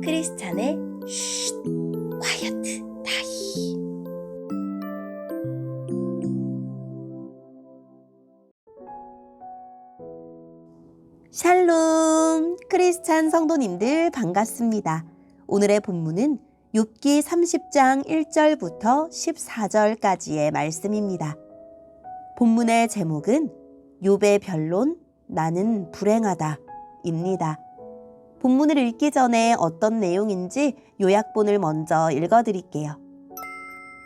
크리스찬의 쉿, 콰이어트 타임. 샬롬, 크리스찬 성도님들 반갑습니다. 오늘의 본문은 욥기 30장 1절부터 14절까지의 말씀입니다. 본문의 제목은 욥의 변론, 나는 불행하다입니다. 본문을 읽기 전에 어떤 내용인지 요약본을 먼저 읽어드릴게요.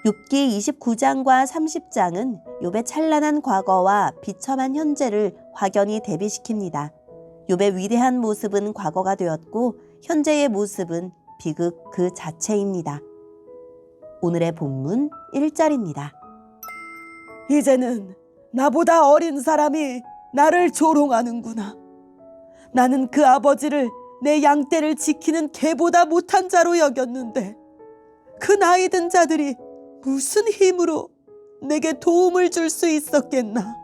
욥기 29장과 30장은 욥의 찬란한 과거와 비참한 현재를 확연히 대비시킵니다. 욥의 위대한 모습은 과거가 되었고 현재의 모습은 비극 그 자체입니다. 오늘의 본문 1절입니다. 이제는 나보다 어린 사람이 나를 조롱하는구나. 나는 그 아버지를 내 양떼를 지키는 개보다 못한 자로 여겼는데 그 나이 든 자들이 무슨 힘으로 내게 도움을 줄 수 있었겠나.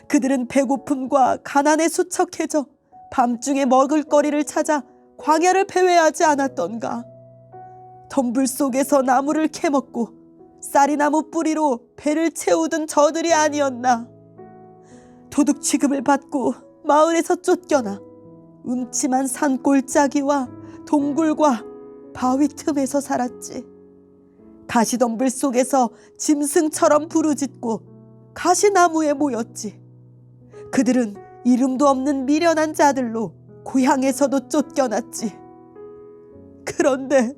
그들은 배고픔과 가난에 수척해져 밤중에 먹을 거리를 찾아 광야를 배회하지 않았던가. 덤불 속에서 나무를 캐먹고 쌀이나무 뿌리로 배를 채우던 저들이 아니었나. 도둑 취급을 받고 마을에서 쫓겨나 음침한 산골짜기와 동굴과 바위 틈에서 살았지. 가시덤불 속에서 짐승처럼 부르짖고 가시나무에 모였지. 그들은 이름도 없는 미련한 자들로 고향에서도 쫓겨났지. 그런데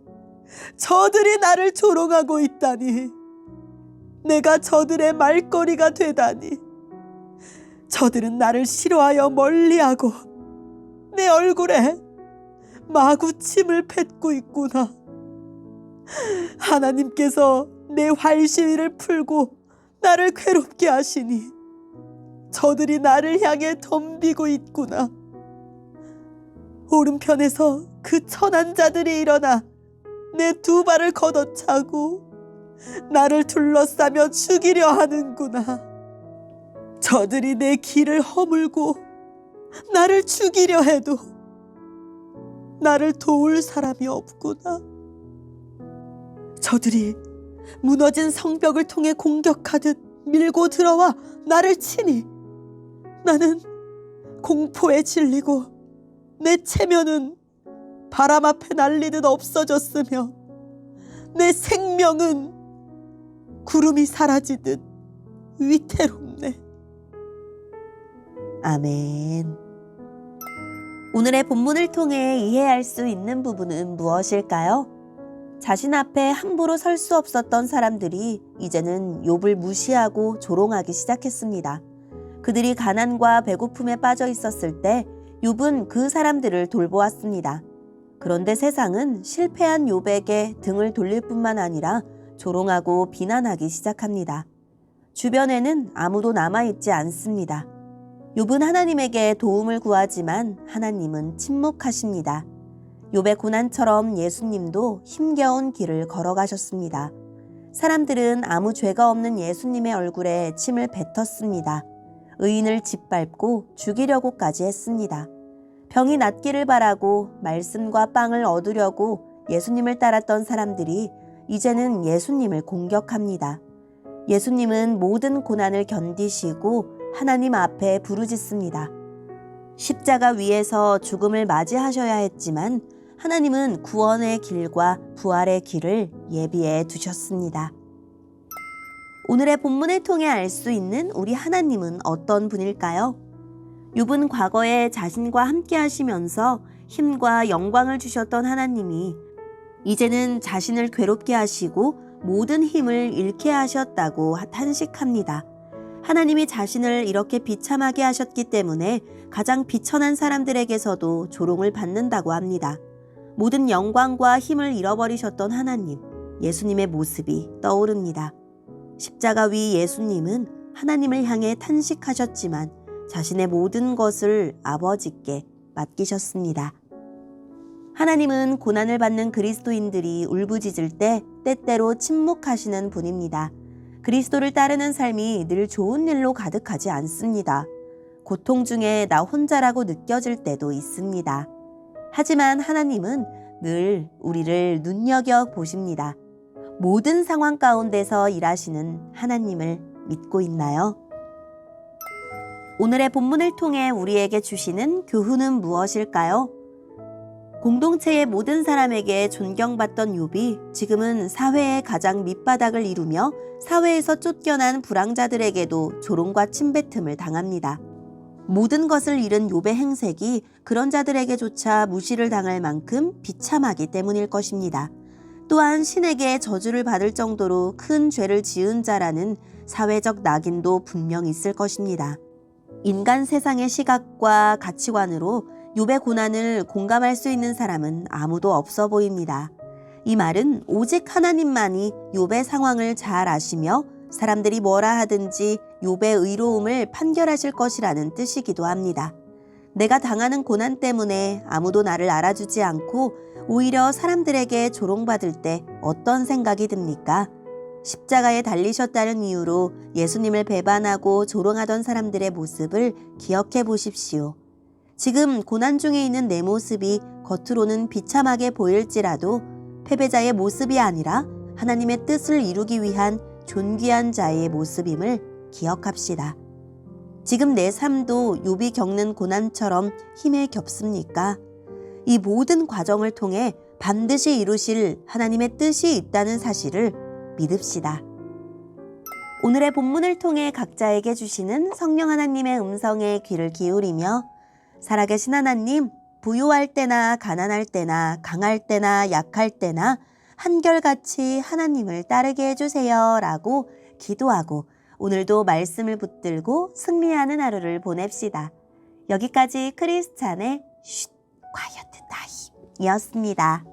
저들이 나를 조롱하고 있다니. 내가 저들의 말거리가 되다니. 저들은 나를 싫어하여 멀리하고 내 얼굴에 마구 침을 뱉고 있구나. 하나님께서 내 활시위를 풀고 나를 괴롭게 하시니 저들이 나를 향해 덤비고 있구나. 오른편에서 그 천한 자들이 일어나 내 두 발을 걷어차고 나를 둘러싸며 죽이려 하는구나. 저들이 내 길을 허물고 나를 죽이려 해도 나를 도울 사람이 없구나. 저들이 무너진 성벽을 통해 공격하듯 밀고 들어와 나를 치니 나는 공포에 질리고 내 체면은 바람 앞에 날리듯 없어졌으며 내 생명은 구름이 사라지듯 위태롭네. 아멘. 오늘의 본문을 통해 이해할 수 있는 부분은 무엇일까요? 자신 앞에 함부로 설 수 없었던 사람들이 이제는 욥을 무시하고 조롱하기 시작했습니다. 그들이 가난과 배고픔에 빠져 있었을 때 욥은 그 사람들을 돌보았습니다. 그런데 세상은 실패한 욥에게 등을 돌릴 뿐만 아니라 조롱하고 비난하기 시작합니다. 주변에는 아무도 남아있지 않습니다. 욥은 하나님에게 도움을 구하지만 하나님은 침묵하십니다. 욥의 고난처럼 예수님도 힘겨운 길을 걸어가셨습니다. 사람들은 아무 죄가 없는 예수님의 얼굴에 침을 뱉었습니다. 의인을 짓밟고 죽이려고까지 했습니다. 병이 낫기를 바라고 말씀과 빵을 얻으려고 예수님을 따랐던 사람들이 이제는 예수님을 공격합니다. 예수님은 모든 고난을 견디시고 하나님 앞에 부르짖습니다. 십자가 위에서 죽음을 맞이하셔야 했지만 하나님은 구원의 길과 부활의 길을 예비해 두셨습니다. 오늘의 본문을 통해 알 수 있는 우리 하나님은 어떤 분일까요? 욥은 과거에 자신과 함께 하시면서 힘과 영광을 주셨던 하나님이 이제는 자신을 괴롭게 하시고 모든 힘을 잃게 하셨다고 탄식합니다. 하나님이 자신을 이렇게 비참하게 하셨기 때문에 가장 비천한 사람들에게서도 조롱을 받는다고 합니다. 모든 영광과 힘을 잃어버리셨던 하나님, 예수님의 모습이 떠오릅니다. 십자가 위 예수님은 하나님을 향해 탄식하셨지만 자신의 모든 것을 아버지께 맡기셨습니다. 하나님은 고난을 받는 그리스도인들이 울부짖을 때 때때로 침묵하시는 분입니다. 그리스도를 따르는 삶이 늘 좋은 일로 가득하지 않습니다. 고통 중에 나 혼자라고 느껴질 때도 있습니다. 하지만 하나님은 늘 우리를 눈여겨 보십니다. 모든 상황 가운데서 일하시는 하나님을 믿고 있나요? 오늘의 본문을 통해 우리에게 주시는 교훈은 무엇일까요? 공동체의 모든 사람에게 존경받던 욥이 지금은 사회의 가장 밑바닥을 이루며 사회에서 쫓겨난 불황자들에게도 조롱과 침뱉음을 당합니다. 모든 것을 잃은 욥의 행색이 그런 자들에게조차 무시를 당할 만큼 비참하기 때문일 것입니다. 또한 신에게 저주를 받을 정도로 큰 죄를 지은 자라는 사회적 낙인도 분명 있을 것입니다. 인간 세상의 시각과 가치관으로 욥의 고난을 공감할 수 있는 사람은 아무도 없어 보입니다. 이 말은 오직 하나님만이 욥의 상황을 잘 아시며 사람들이 뭐라 하든지 욥의 의로움을 판결하실 것이라는 뜻이기도 합니다. 내가 당하는 고난 때문에 아무도 나를 알아주지 않고 오히려 사람들에게 조롱받을 때 어떤 생각이 듭니까? 십자가에 달리셨다는 이유로 예수님을 배반하고 조롱하던 사람들의 모습을 기억해 보십시오. 지금 고난 중에 있는 내 모습이 겉으로는 비참하게 보일지라도 패배자의 모습이 아니라 하나님의 뜻을 이루기 위한 존귀한 자의 모습임을 기억합시다. 지금 내 삶도 욥이 겪는 고난처럼 힘에 겹습니까? 이 모든 과정을 통해 반드시 이루실 하나님의 뜻이 있다는 사실을 믿읍시다. 오늘의 본문을 통해 각자에게 주시는 성령 하나님의 음성에 귀를 기울이며 살아계신 하나님, 부유할 때나 가난할 때나 강할 때나 약할 때나 한결같이 하나님을 따르게 해주세요 라고 기도하고 오늘도 말씀을 붙들고 승리하는 하루를 보냅시다. 여기까지 크리스찬의 쉿 콰이어트 타임이었습니다.